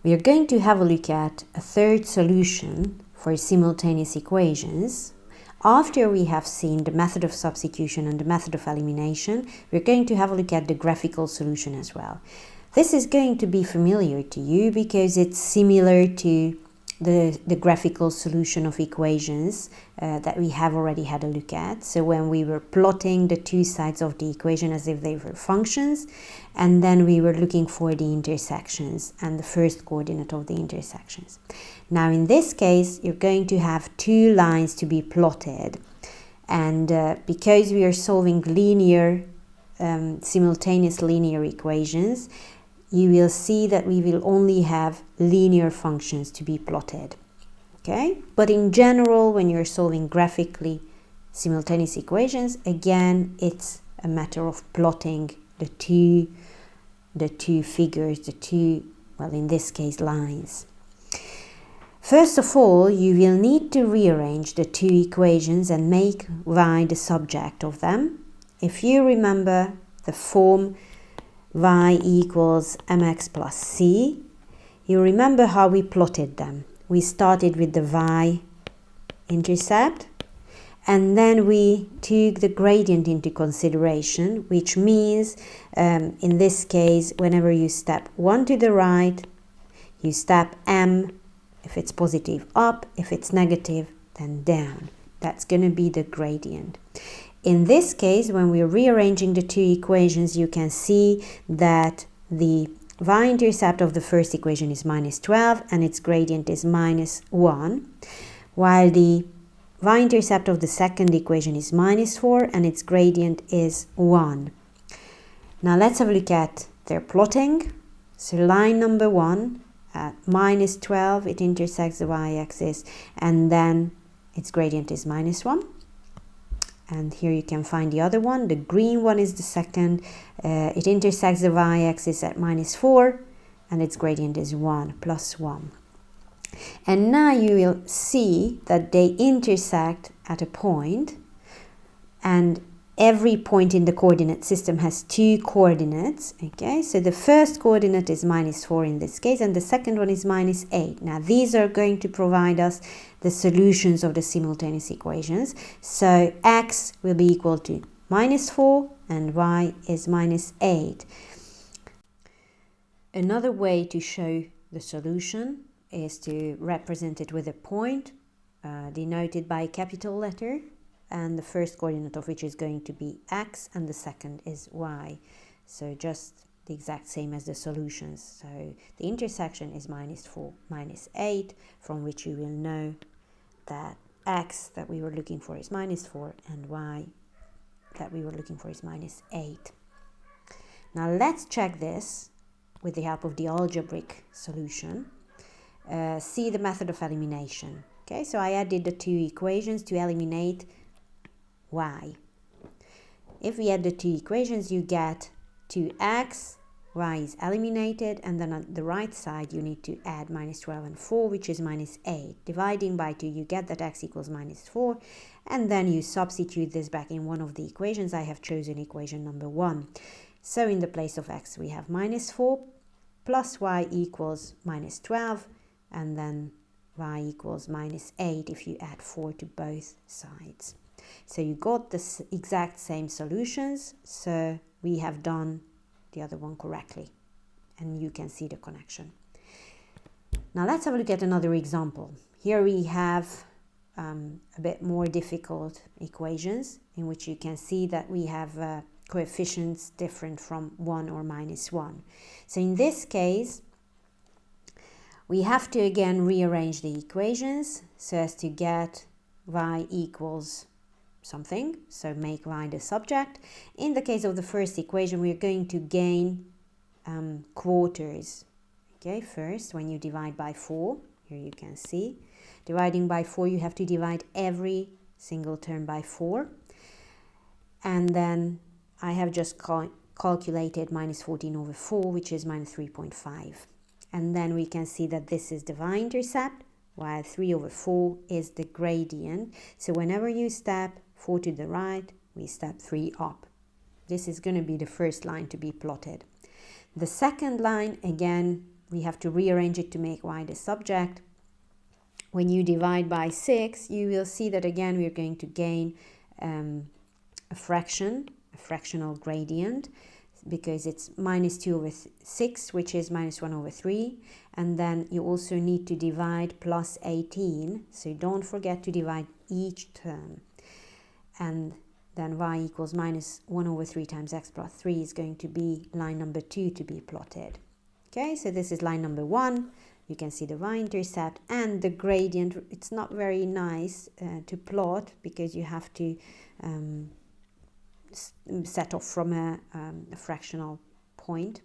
We are going to have a look at a third solution for simultaneous equations. After we have seen the method of substitution and the method of elimination, we're going to have a look at the graphical solution as well. This is going to be familiar to you because it's similar to the graphical solution of equations that we have already had a look at. So when we were plotting the two sides of the equation as if they were functions, and then we were looking for the intersections and the first coordinate of the intersections. Now in this case, you're going to have two lines to be plotted. And because we are solving linear, simultaneous linear equations, you will see that we will only have linear functions to be plotted. Okay? But in general, when you're solving graphically simultaneous equations, again, it's a matter of plotting the two figures, well, in this case, lines. First of all, you will need to rearrange the two equations and make y the subject of them. If you remember the form y equals mx plus c, you remember how we plotted them. We started with the y-intercept, and then we took the gradient into consideration, which means, in this case, whenever you step one to the right, you step m, if it's positive, up, if it's negative, then down. That's going to be the gradient. In this case, when we're rearranging the two equations, you can see that the y-intercept of the first equation is minus 12 and its gradient is minus 1, while the y-intercept of the second equation is minus 4 and its gradient is 1. Now let's have a look at their plotting. So line number 1 at minus 12, it intersects the y-axis, and then its gradient is minus 1. And here you can find the other one. The green one is the second. It intersects the y-axis at minus 4, and its gradient is 1, plus 1. And now you will see that they intersect at a point, and every point in the coordinate system has two coordinates. Okay, so the first coordinate is minus 4 in this case, and the second one is minus 8. Now these are going to provide us the solutions of the simultaneous equations. So x will be equal to minus 4 and y is minus 8. Another way to show the solution is to represent it with a point denoted by a capital letter, and the first coordinate of which is going to be x and the second is y. So just the exact same as the solutions. So the intersection is minus 4, minus 8, from which you will know that x that we were looking for is minus 4 and y that we were looking for is minus 8. Now let's check this with the help of the algebraic solution. See the method of elimination. Okay, so I added the two equations to eliminate y. If we add the two equations, you get 2x, y is eliminated, and then on the right side you need to add minus 12 and 4, which is minus 8. Dividing by 2, you get that x equals minus 4, and then you substitute this back in one of the equations. I have chosen equation number 1. So in the place of x we have minus 4 plus y equals minus 12, and then y equals minus 8 if you add 4 to both sides. So you got the exact same solutions, so we have done the other one correctly, and you can see the connection. Now let's have a look at another example. Here we have a bit more difficult equations in which you can see that we have coefficients different from 1 or minus 1. So in this case, we have to again rearrange the equations so as to get y equals something, so make y the subject. In the case of the first equation, we are going to gain quarters. Okay, first when you divide by 4, here you can see, dividing by 4 you have to divide every single term by 4, and then I have just calculated minus 14 over 4, which is minus 3.5, and then we can see that this is the y-intercept, while 3 over 4 is the gradient. So whenever you step 4 to the right, we step 3 up. This is going to be the first line to be plotted. The second line, again, we have to rearrange it to make y the subject. When you divide by 6, you will see that again we're going to gain a fractional gradient, because it's minus 2 over 6, which is minus 1 over 3. And then you also need to divide plus 18. So don't forget to divide each term. And then y equals minus 1 over 3 times x plus 3 is going to be line number 2 to be plotted. Okay, so this is line number 1. You can see the y-intercept and the gradient. It's not very nice to plot, because you have to set off from a fractional point.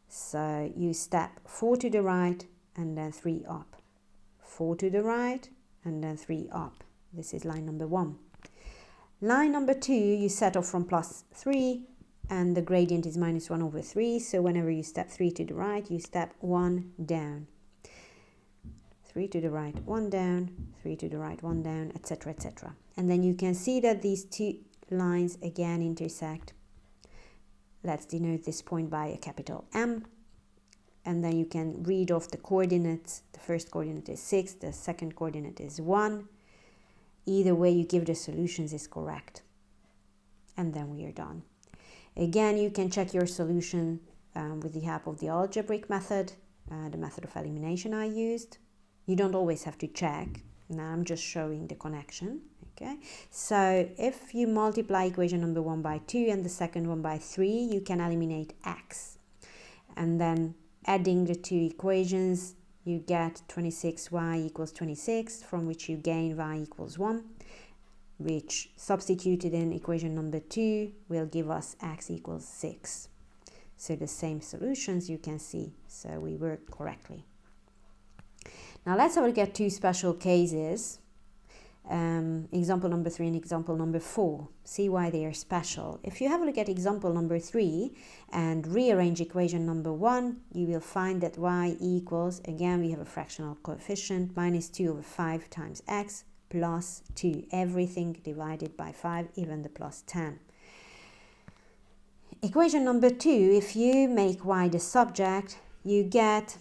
So you step 4 to the right and then 3 up. 4 to the right and then 3 up. This is line number 1. Line number 2, you set off from plus 3 and the gradient is minus 1 over 3. So whenever you step 3 to the right, you step 1 down. 3 to the right, 1 down, 3 to the right, 1 down, etc., etc. And then you can see that these two lines again intersect. Let's denote this point by a capital M. And then you can read off the coordinates. The first coordinate is 6, the second coordinate is 1. Either way you give the solutions is correct. And then we are done. Again, you can check your solution with the help of the algebraic method, the method of elimination I used. You don't always have to check. Now I'm just showing the connection. Okay, so if you multiply equation number 1 by 2 and the second one by 3, you can eliminate x. And then adding the two equations, you get 26y equals 26, from which you gain y equals 1, which substituted in equation number 2 will give us x equals 6. So the same solutions you can see, so we worked correctly. Now let's have a look at two special cases. Example number 3 and example number 4. See why they are special. If you have a look at example number 3 and rearrange equation number 1, you will find that y equals, again we have a fractional coefficient, minus 2 over 5 times x plus 2. Everything divided by 5, even the plus 10. Equation number 2, if you make y the subject, you get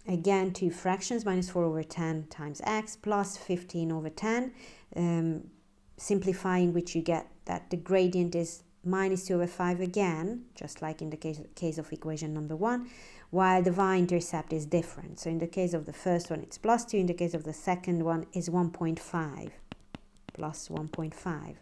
again two fractions, minus 4 over 10 times x plus 15 over 10, simplifying which you get that the gradient is minus 2 over 5 again, just like in the case of equation number 1, while the y-intercept is different. So in the case of the first one it's plus 2, in the case of the second one is 1.5, plus 1.5.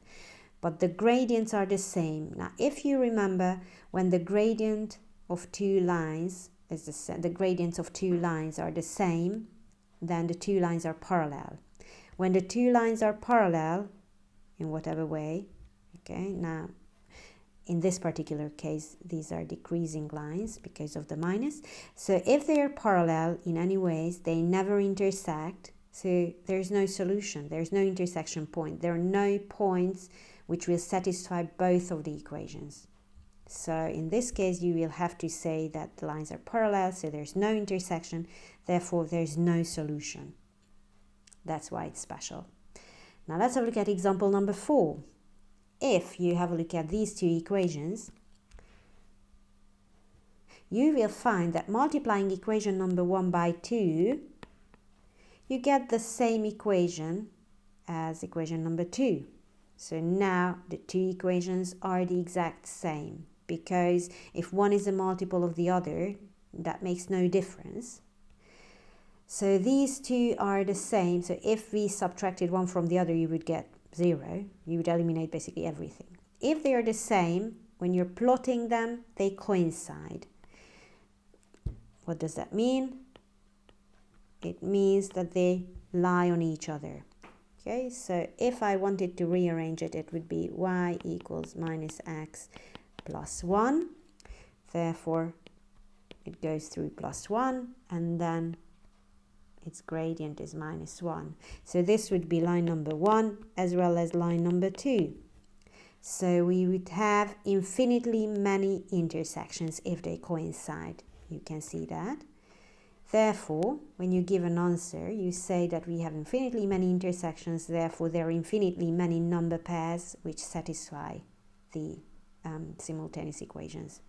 But the gradients are the same. Now if you remember, when the gradient of two lines the gradients of two lines are the same, then the two lines are parallel. When the two lines are parallel, in whatever way, okay, now in this particular case, these are decreasing lines because of the minus. So if they are parallel in any ways, they never intersect, so there's no solution, there's no intersection point. There are no points which will satisfy both of the equations. So in this case, you will have to say that the lines are parallel, so there's no intersection, therefore there's no solution. That's why it's special. Now let's have a look at example number 4. If you have a look at these two equations, you will find that multiplying equation number 1 by 2, you get the same equation as equation number 2. So now the two equations are the exact same, because if one is a multiple of the other, that makes no difference. So these two are the same. So if we subtracted one from the other, you would get 0. You would eliminate basically everything. If they are the same, when you're plotting them, they coincide. What does that mean? It means that they lie on each other. Okay, so if I wanted to rearrange it, it would be y equals minus x plus 1. Therefore, it goes through plus 1, and then its gradient is minus 1. So this would be line number 1 as well as line number 2. So we would have infinitely many intersections if they coincide. You can see that. Therefore, when you give an answer, you say that we have infinitely many intersections, therefore there are infinitely many number pairs which satisfy the simultaneous equations.